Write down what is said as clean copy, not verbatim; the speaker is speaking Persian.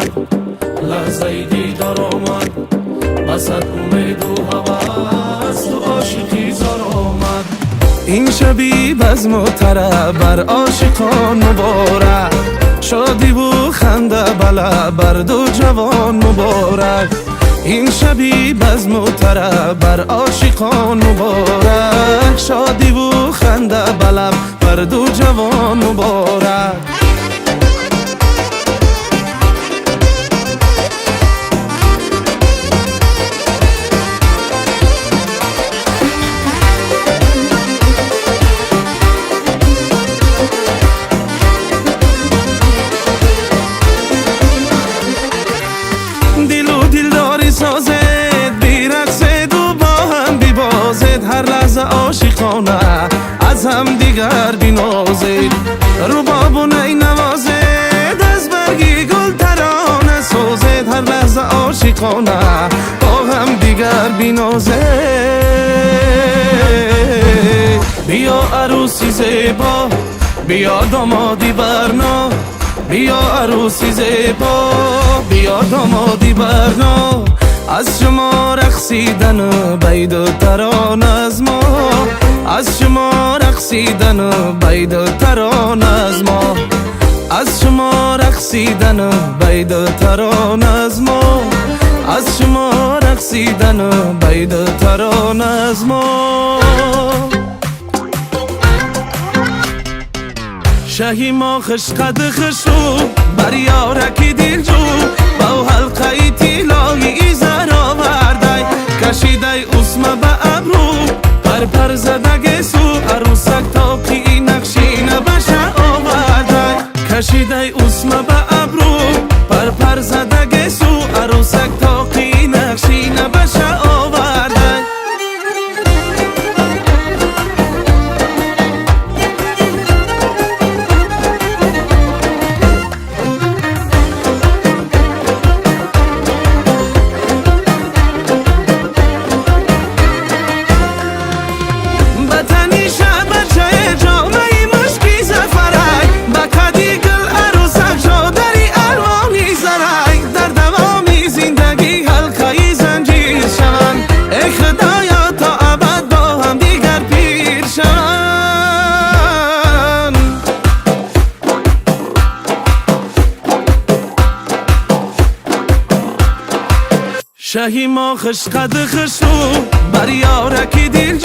آمد، لحظه دیدار آمد، بسد امید و هوس تو عاشقی زار آمد. این شبی بزم و طرب بر عاشقان مبارک، شادی و خنده بله بر دو جوان مبارک. این شبی بزم و طرب بر عاشقان مبارک، شادی و خنده بله بر دو جوان مبارک. سازد بیرقصد و با هم بیبازد، هر لحظه عاشقانه از هم دیگر بینازد. رباب و نی نوازد از برگی گل ترانه سازد، هر لحظه عاشقانه با هم دیگر بینازد. بیا عروسی زیبا، بیا دامادی برنا، بیا عروسی زیبا، بیا دامادی برنا. از شما رقصیدن بید و ترانه از ما، از شما رقصیدن بید و ترانه از ما، از شما رقصیدن بید و ترانه از ما، از شما رقصیدن بید و ترانه از ما. شهی ما خشقد خشو بر یارکی دل جو، با حلقه طلایی ایزر آورده، کشیده اسمه به ابرو پر پر زده گسو، عروسک تاقی نقشینه بشه آورده، کشیده اسمه به ابرو پر پر زده گسو، عروسک تاقی نقشینه بشه آورده. شهی ما خشقد خشو بر یارکی دل